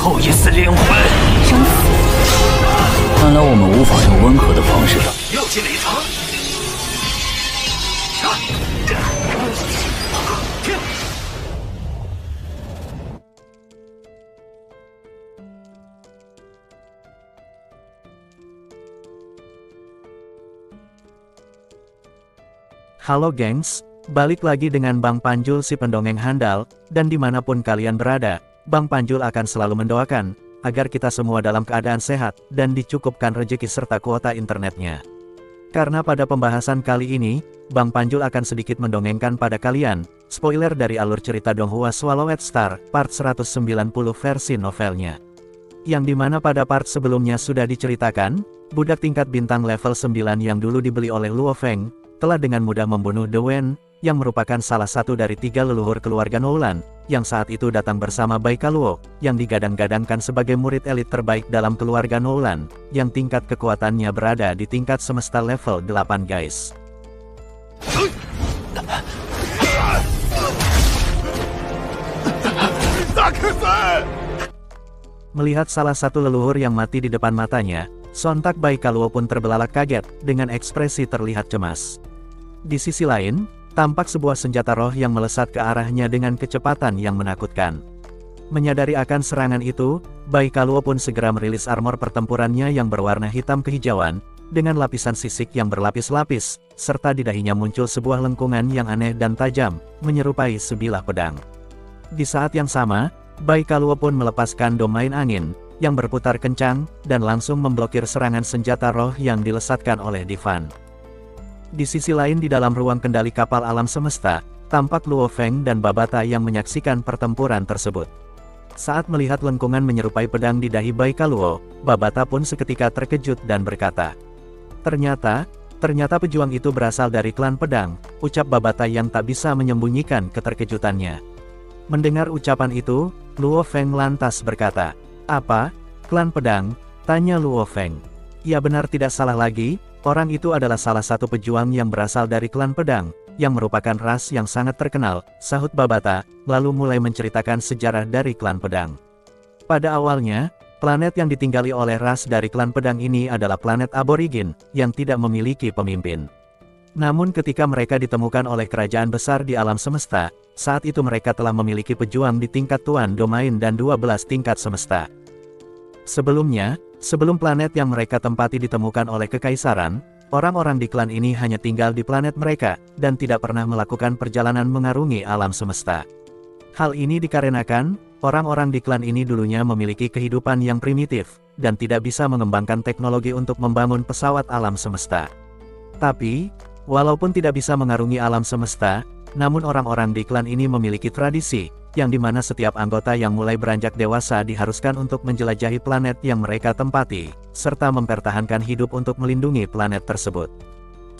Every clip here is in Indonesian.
后一丝灵魂。生死，看来我们无法用温和的方式。又进礼堂。Halo gengs, balik lagi dengan Bang Panjul si pendongeng handal, dan dimanapun kalian berada, Bang Panjul akan selalu mendoakan, agar kita semua dalam keadaan sehat, dan dicukupkan rezeki serta kuota internetnya. Karena pada pembahasan kali ini, Bang Panjul akan sedikit mendongengkan pada kalian, spoiler dari alur cerita Donghua Swallowed Star, part 190 versi novelnya. Yang dimana pada part sebelumnya sudah diceritakan, budak tingkat bintang level 9 yang dulu dibeli oleh Luo Feng, telah dengan mudah membunuh De Wen, yang merupakan salah satu dari 3 leluhur keluarga Noulan, yang saat itu datang bersama Bai Kaluo, yang digadang-gadangkan sebagai murid elit terbaik dalam keluarga Noulan, yang tingkat kekuatannya berada di tingkat semesta level 8 guys. Melihat salah satu leluhur yang mati di depan matanya, sontak Bai Kaluo pun terbelalak kaget, dengan ekspresi terlihat cemas. Di sisi lain, tampak sebuah senjata roh yang melesat ke arahnya dengan kecepatan yang menakutkan. Menyadari akan serangan itu, Bai Kaluo pun segera merilis armor pertempurannya yang berwarna hitam kehijauan, dengan lapisan sisik yang berlapis-lapis, serta di dahinya muncul sebuah lengkungan yang aneh dan tajam, menyerupai sebilah pedang. Di saat yang sama, Bai Kaluo pun melepaskan domain angin, yang berputar kencang, dan langsung memblokir serangan senjata roh yang dilesatkan oleh Divan. Di sisi lain di dalam ruang kendali kapal alam semesta, tampak Luo Feng dan Babata yang menyaksikan pertempuran tersebut. Saat melihat lengkungan menyerupai pedang di dahi Bai Kaluo, Babata pun seketika terkejut dan berkata, Ternyata pejuang itu berasal dari klan pedang, ucap Babata yang tak bisa menyembunyikan keterkejutannya. Mendengar ucapan itu, Luo Feng lantas berkata, Apa? Klan pedang? Tanya Luo Feng. Ya benar tidak salah lagi, orang itu adalah salah satu pejuang yang berasal dari klan pedang, yang merupakan ras yang sangat terkenal, sahut Babata, lalu mulai menceritakan sejarah dari klan pedang. Pada awalnya, planet yang ditinggali oleh ras dari klan pedang ini adalah planet aborigin, yang tidak memiliki pemimpin. Namun ketika mereka ditemukan oleh kerajaan besar di alam semesta, saat itu mereka telah memiliki pejuang di tingkat tuan domain dan 12 tingkat semesta. Sebelum planet yang mereka tempati ditemukan oleh kekaisaran, orang-orang di klan ini hanya tinggal di planet mereka, dan tidak pernah melakukan perjalanan mengarungi alam semesta. Hal ini dikarenakan, orang-orang di klan ini dulunya memiliki kehidupan yang primitif, dan tidak bisa mengembangkan teknologi untuk membangun pesawat alam semesta. Tapi, walaupun tidak bisa mengarungi alam semesta, namun orang-orang di klan ini memiliki tradisi, yang dimana setiap anggota yang mulai beranjak dewasa diharuskan untuk menjelajahi planet yang mereka tempati, serta mempertahankan hidup untuk melindungi planet tersebut.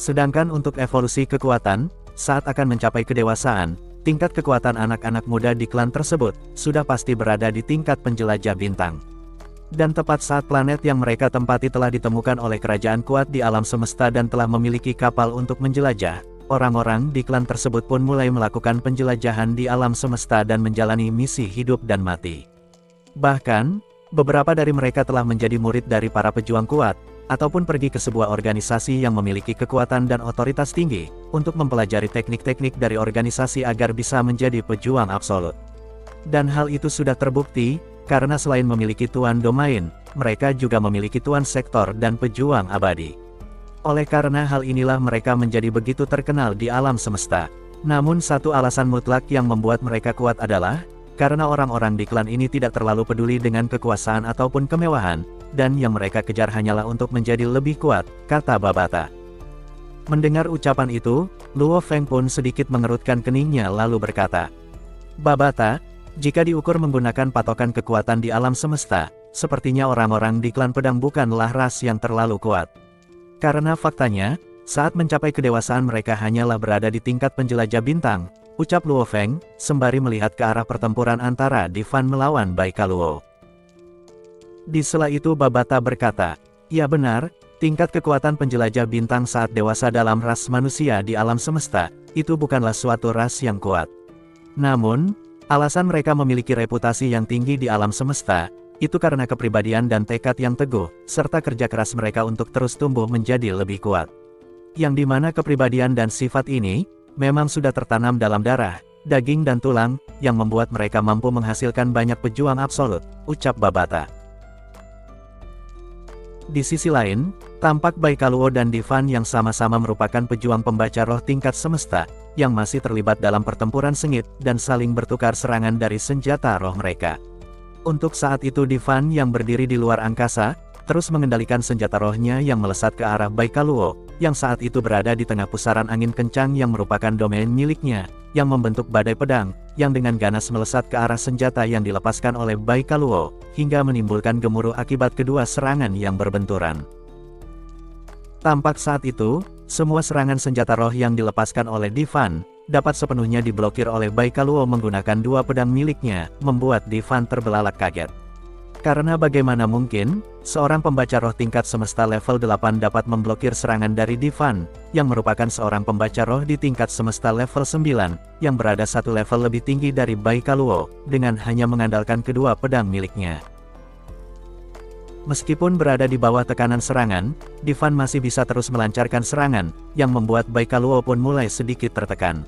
Sedangkan untuk evolusi kekuatan, saat akan mencapai kedewasaan, tingkat kekuatan anak-anak muda di klan tersebut, sudah pasti berada di tingkat penjelajah bintang. Dan tepat saat planet yang mereka tempati telah ditemukan oleh kerajaan kuat di alam semesta dan telah memiliki kapal untuk menjelajah, orang-orang di klan tersebut pun mulai melakukan penjelajahan di alam semesta dan menjalani misi hidup dan mati. Bahkan, beberapa dari mereka telah menjadi murid dari para pejuang kuat, ataupun pergi ke sebuah organisasi yang memiliki kekuatan dan otoritas tinggi, untuk mempelajari teknik-teknik dari organisasi agar bisa menjadi pejuang absolut. Dan hal itu sudah terbukti, karena selain memiliki tuan domain, mereka juga memiliki tuan sektor dan pejuang abadi. Oleh karena hal inilah mereka menjadi begitu terkenal di alam semesta. Namun satu alasan mutlak yang membuat mereka kuat adalah, karena orang-orang di klan ini tidak terlalu peduli dengan kekuasaan ataupun kemewahan, dan yang mereka kejar hanyalah untuk menjadi lebih kuat, kata Babata. Mendengar ucapan itu, Luo Feng pun sedikit mengerutkan keningnya lalu berkata, Babata, jika diukur menggunakan patokan kekuatan di alam semesta, sepertinya orang-orang di klan pedang bukanlah ras yang terlalu kuat. Karena faktanya, saat mencapai kedewasaan mereka hanyalah berada di tingkat penjelajah bintang, ucap Luo Feng, sembari melihat ke arah pertempuran antara Divan melawan Bai Kaluo. Di sela itu Babata berkata, ya benar, tingkat kekuatan penjelajah bintang saat dewasa dalam ras manusia di alam semesta, itu bukanlah suatu ras yang kuat. Namun, alasan mereka memiliki reputasi yang tinggi di alam semesta, Itu karena kepribadian dan tekad yang teguh, serta kerja keras mereka untuk terus tumbuh menjadi lebih kuat. Yang dimana kepribadian dan sifat ini, memang sudah tertanam dalam darah, daging dan tulang, yang membuat mereka mampu menghasilkan banyak pejuang absolut, ucap Babata. Di sisi lain, tampak Baikaluo dan Divan yang sama-sama merupakan pejuang pembaca roh tingkat semesta, yang masih terlibat dalam pertempuran sengit, dan saling bertukar serangan dari senjata roh mereka. Untuk saat itu Divan yang berdiri di luar angkasa, terus mengendalikan senjata rohnya yang melesat ke arah Baikaluo, yang saat itu berada di tengah pusaran angin kencang yang merupakan domain miliknya, yang membentuk badai pedang, yang dengan ganas melesat ke arah senjata yang dilepaskan oleh Baikaluo, hingga menimbulkan gemuruh akibat kedua serangan yang berbenturan. Tampak saat itu, semua serangan senjata roh yang dilepaskan oleh Divan, dapat sepenuhnya diblokir oleh Baikaluo menggunakan dua pedang miliknya, membuat Divan terbelalak kaget. Karena bagaimana mungkin, seorang pembaca roh tingkat semesta level 8 dapat memblokir serangan dari Divan, yang merupakan seorang pembaca roh di tingkat semesta level 9, yang berada satu level lebih tinggi dari Baikaluo, dengan hanya mengandalkan kedua pedang miliknya. Meskipun berada di bawah tekanan serangan, Divan masih bisa terus melancarkan serangan, yang membuat Baikaluo pun mulai sedikit tertekan.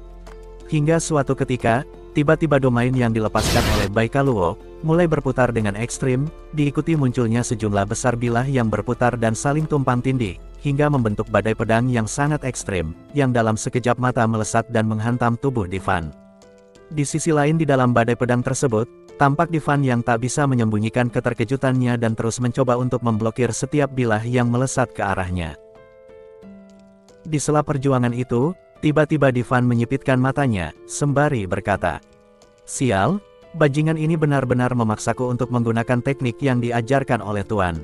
Hingga suatu ketika, tiba-tiba domain yang dilepaskan oleh Baikaluo, mulai berputar dengan ekstrim, diikuti munculnya sejumlah besar bilah yang berputar dan saling tumpang tindih, hingga membentuk badai pedang yang sangat ekstrim, yang dalam sekejap mata melesat dan menghantam tubuh Divan. Di sisi lain di dalam badai pedang tersebut, tampak Divan yang tak bisa menyembunyikan keterkejutannya dan terus mencoba untuk memblokir setiap bilah yang melesat ke arahnya. Di sela perjuangan itu, tiba-tiba Divan menyipitkan matanya, sembari berkata, "Sial, bajingan ini benar-benar memaksaku untuk menggunakan teknik yang diajarkan oleh Tuan.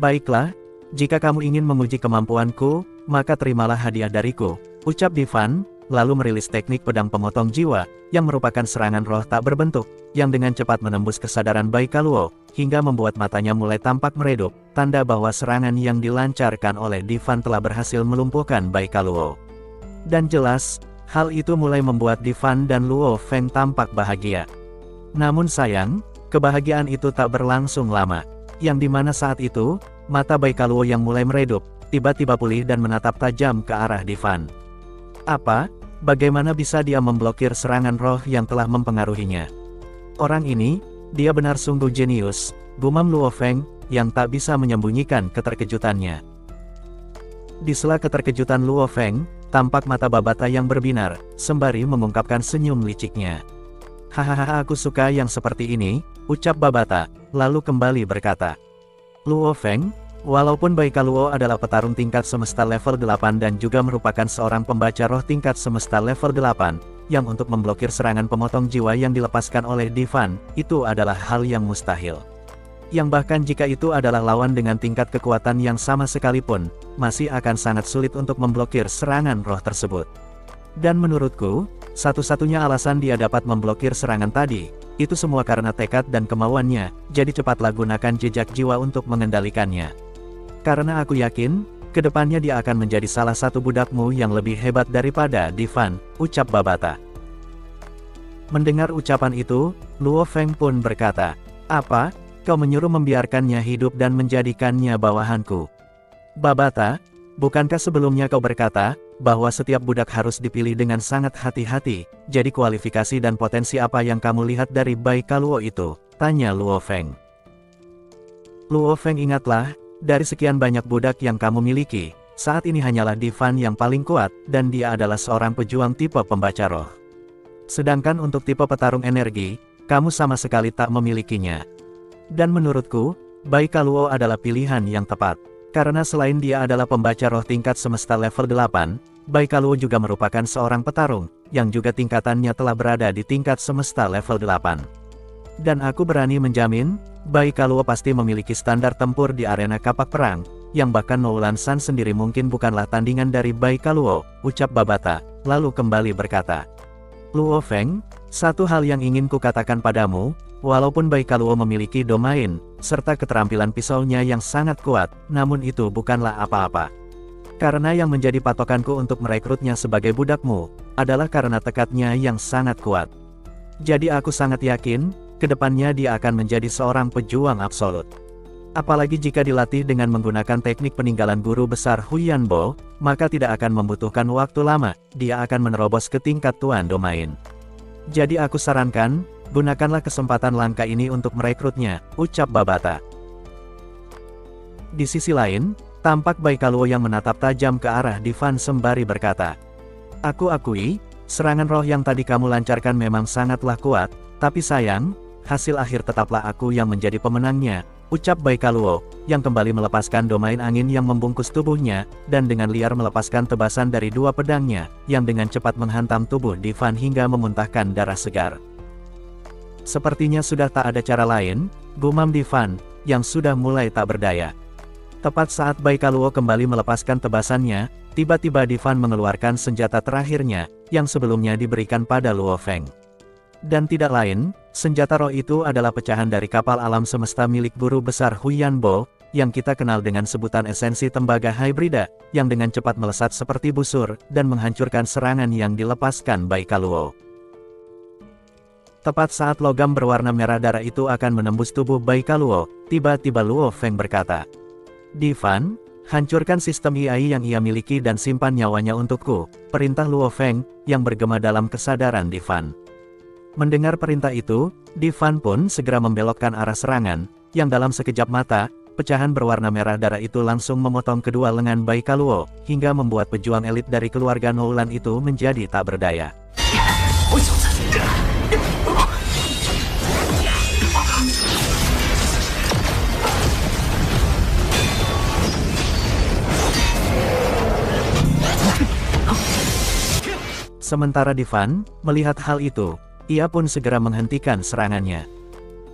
Baiklah, jika kamu ingin menguji kemampuanku, maka terimalah hadiah dariku," ucap Divan, lalu merilis teknik pedang pemotong jiwa, yang merupakan serangan roh tak berbentuk, yang dengan cepat menembus kesadaran Baikaluo, hingga membuat matanya mulai tampak meredup, tanda bahwa serangan yang dilancarkan oleh Divan telah berhasil melumpuhkan Baikaluo. Dan jelas, hal itu mulai membuat Divan dan Luo Feng tampak bahagia. Namun sayang, kebahagiaan itu tak berlangsung lama, yang dimana saat itu, mata Baikaluo yang mulai meredup, tiba-tiba pulih dan menatap tajam ke arah Divan. Apa? Bagaimana bisa dia memblokir serangan roh yang telah mempengaruhinya? Orang ini, dia benar sungguh jenius, gumam Luo Feng, yang tak bisa menyembunyikan keterkejutannya. Di sela keterkejutan Luo Feng, tampak mata Babata yang berbinar, sembari mengungkapkan senyum liciknya. "Hahaha, aku suka yang seperti ini," ucap Babata, lalu kembali berkata, "Luo Feng, walaupun Baikaluo adalah petarung tingkat semesta level 8 dan juga merupakan seorang pembaca roh tingkat semesta level 8, yang untuk memblokir serangan pemotong jiwa yang dilepaskan oleh Divan, itu adalah hal yang mustahil. Yang bahkan jika itu adalah lawan dengan tingkat kekuatan yang sama sekalipun, masih akan sangat sulit untuk memblokir serangan roh tersebut. Dan menurutku, satu-satunya alasan dia dapat memblokir serangan tadi, itu semua karena tekad dan kemauannya, jadi cepatlah gunakan jejak jiwa untuk mengendalikannya. Karena aku yakin, kedepannya dia akan menjadi salah satu budakmu yang lebih hebat daripada Divan," ucap Babata. Mendengar ucapan itu, Luo Feng pun berkata, "Apa? Kau menyuruh membiarkannya hidup dan menjadikannya bawahanku? Babata, bukankah sebelumnya kau berkata, bahwa setiap budak harus dipilih dengan sangat hati-hati, jadi kualifikasi dan potensi apa yang kamu lihat dari Baikaluo itu?" tanya Luo Feng. "Luo Feng, ingatlah, dari sekian banyak budak yang kamu miliki, saat ini hanyalah Divan yang paling kuat, dan dia adalah seorang pejuang tipe pembaca roh. Sedangkan untuk tipe petarung energi, kamu sama sekali tak memilikinya. Dan menurutku, Baikaluo adalah pilihan yang tepat. Karena selain dia adalah pembaca roh tingkat semesta level 8, Baikaluo juga merupakan seorang petarung, yang juga tingkatannya telah berada di tingkat semesta level 8. Dan aku berani menjamin, Baikaluo pasti memiliki standar tempur di arena kapak perang, yang bahkan Noulan San sendiri mungkin bukanlah tandingan dari Baikaluo," ucap Babata, lalu kembali berkata, "Luo Feng, satu hal yang ingin kukatakan padamu, walaupun Baikaluo memiliki domain, serta keterampilan pisaunya yang sangat kuat, namun itu bukanlah apa-apa. Karena yang menjadi patokanku untuk merekrutnya sebagai budakmu, adalah karena tekadnya yang sangat kuat. Jadi aku sangat yakin, kedepannya dia akan menjadi seorang pejuang absolut. Apalagi jika dilatih dengan menggunakan teknik peninggalan guru besar Huyanbo, maka tidak akan membutuhkan waktu lama, dia akan menerobos ke tingkat tuan domain. Jadi aku sarankan, gunakanlah kesempatan langka ini untuk merekrutnya, ucap Babata. Di sisi lain, tampak Baikaluo yang menatap tajam ke arah Divan sembari berkata, "Aku akui, serangan roh yang tadi kamu lancarkan memang sangatlah kuat, tapi sayang, hasil akhir tetaplah aku yang menjadi pemenangnya," ucap Baikaluo, yang kembali melepaskan domain angin yang membungkus tubuhnya, dan dengan liar melepaskan tebasan dari dua pedangnya, yang dengan cepat menghantam tubuh Divan hingga memuntahkan darah segar. Sepertinya sudah tak ada cara lain, gumam Divan, yang sudah mulai tak berdaya. Tepat saat Baikaluo kembali melepaskan tebasannya, tiba-tiba Divan mengeluarkan senjata terakhirnya, yang sebelumnya diberikan pada Luo Feng. Dan tidak lain, senjata roh itu adalah pecahan dari kapal alam semesta milik guru besar Huyanbo, yang kita kenal dengan sebutan esensi tembaga hibrida, yang dengan cepat melesat seperti busur, dan menghancurkan serangan yang dilepaskan Baikaluo. Tepat saat logam berwarna merah darah itu akan menembus tubuh Baikaluo, tiba-tiba Luo Feng berkata, "Divan, hancurkan sistem AI yang ia miliki dan simpan nyawanya untukku," perintah Luo Feng, yang bergema dalam kesadaran Divan. Mendengar perintah itu, Divan pun segera membelokkan arah serangan, yang dalam sekejap mata, pecahan berwarna merah darah itu langsung memotong kedua lengan Baikaluo, hingga membuat pejuang elit dari keluarga Noulan itu menjadi tak berdaya. Sementara Divan melihat hal itu, ia pun segera menghentikan serangannya.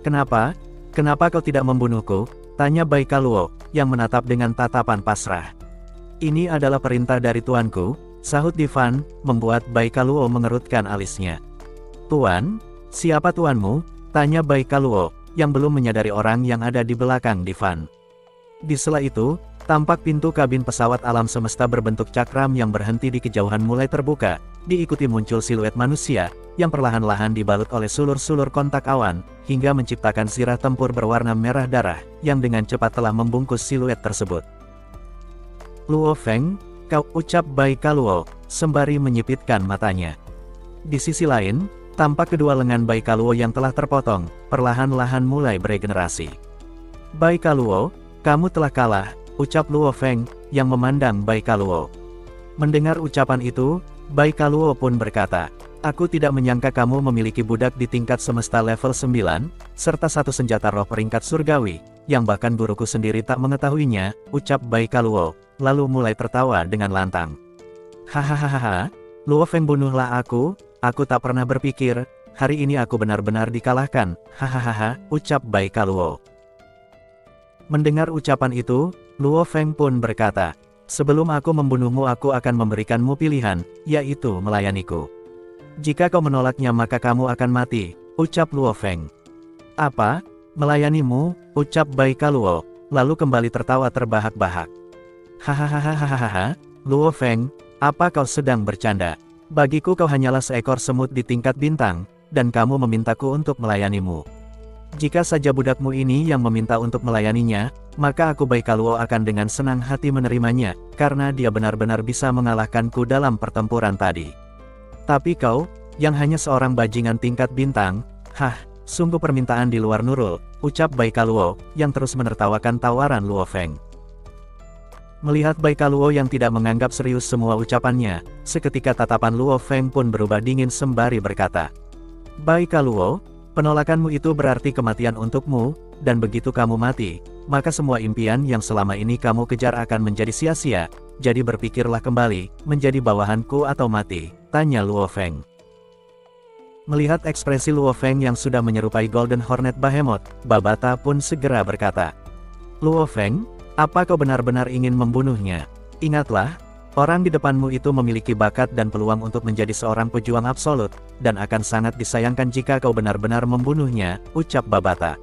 "Kenapa? Kenapa kau tidak membunuhku?" tanya Baikaluo, yang menatap dengan tatapan pasrah. "Ini adalah perintah dari tuanku," sahut Divan, membuat Baikaluo mengerutkan alisnya. "Tuan? Siapa tuanmu?" tanya Baikaluo, yang belum menyadari orang yang ada di belakang Divan. Di sela itu, tampak pintu kabin pesawat alam semesta berbentuk cakram yang berhenti di kejauhan mulai terbuka, diikuti muncul siluet manusia, yang perlahan-lahan dibalut oleh sulur-sulur kontak awan, hingga menciptakan sirah tempur berwarna merah darah, yang dengan cepat telah membungkus siluet tersebut. "Luo Feng, kau," ucap Baikaluo, sembari menyipitkan matanya. Di sisi lain, tampak kedua lengan Baikaluo yang telah terpotong, perlahan-lahan mulai beregenerasi. "Baikaluo, kamu telah kalah," ucap Luo Feng, yang memandang Baikaluo. Mendengar ucapan itu, Baikaluo pun berkata, "Aku tidak menyangka kamu memiliki budak di tingkat semesta level 9, serta satu senjata roh peringkat surgawi, yang bahkan guruku sendiri tak mengetahuinya," ucap Baikaluo, lalu mulai tertawa dengan lantang. "Hahaha, Luo Feng, bunuhlah aku tak pernah berpikir, hari ini aku benar-benar dikalahkan, hahaha," ucap Baikaluo. Mendengar ucapan itu, Luo Feng pun berkata, "Sebelum aku membunuhmu aku akan memberikanmu pilihan, yaitu melayaniku. Jika kau menolaknya maka kamu akan mati," ucap Luo Feng. "Apa? Melayanimu?" ucap Baikaluo, lalu kembali tertawa terbahak-bahak. "Hahaha, Luo Feng, apa kau sedang bercanda? Bagiku kau hanyalah seekor semut di tingkat bintang, dan kamu memintaku untuk melayanimu. Jika saja budakmu ini yang meminta untuk melayaninya, maka aku Baikaluo akan dengan senang hati menerimanya, karena dia benar-benar bisa mengalahkanku dalam pertempuran tadi. Tapi kau, yang hanya seorang bajingan tingkat bintang, sungguh permintaan di luar nurul," ucap Baikaluo, yang terus menertawakan tawaran Luo Feng. Melihat Baikaluo yang tidak menganggap serius semua ucapannya, seketika tatapan Luo Feng pun berubah dingin sembari berkata, "Baikaluo, penolakanmu itu berarti kematian untukmu, dan begitu kamu mati, maka semua impian yang selama ini kamu kejar akan menjadi sia-sia, jadi berpikirlah kembali, menjadi bawahanku atau mati," tanya Luo Feng. Melihat ekspresi Luo Feng yang sudah menyerupai Golden Hornet Behemoth, Babata pun segera berkata, "Luo Feng, apa kau benar-benar ingin membunuhnya? Ingatlah, orang di depanmu itu memiliki bakat dan peluang untuk menjadi seorang pejuang absolut, dan akan sangat disayangkan jika kau benar-benar membunuhnya," ucap Babata.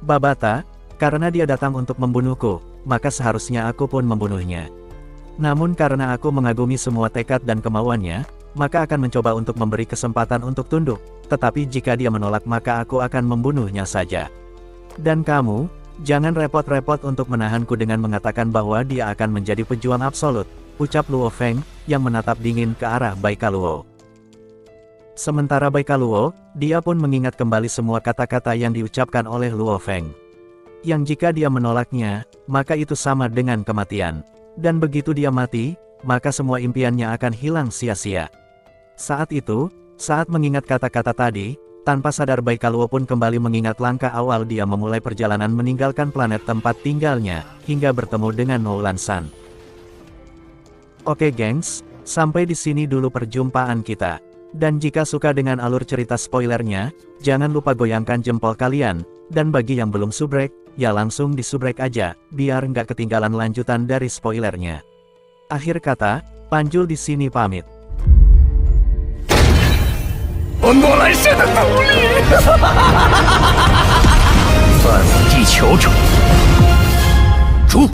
"Babata, karena dia datang untuk membunuhku, maka seharusnya aku pun membunuhnya. Namun karena aku mengagumi semua tekad dan kemauannya, maka akan mencoba untuk memberi kesempatan untuk tunduk, tetapi jika dia menolak maka aku akan membunuhnya saja. Dan kamu, jangan repot-repot untuk menahanku dengan mengatakan bahwa dia akan menjadi pejuang absolut, ucap Luo Feng, yang menatap dingin ke arah Baikaluo. Sementara Baikaluo, dia pun mengingat kembali semua kata-kata yang diucapkan oleh Luo Feng. Yang jika dia menolaknya, maka itu sama dengan kematian. Dan begitu dia mati, maka semua impiannya akan hilang sia-sia. Saat itu, saat mengingat kata-kata tadi, tanpa sadar Baikaluo pun kembali mengingat langkah awal dia memulai perjalanan meninggalkan planet tempat tinggalnya, hingga bertemu dengan Noulan San. Oke gengs, sampai di sini dulu perjumpaan kita. Dan jika suka dengan alur cerita spoilernya, jangan lupa goyangkan jempol kalian, dan bagi yang belum subrek, ya langsung disubrek aja, biar nggak ketinggalan lanjutan dari spoilernya. Akhir kata, Panjul di sini pamit. 我诺兰社的奴隶！反地球者，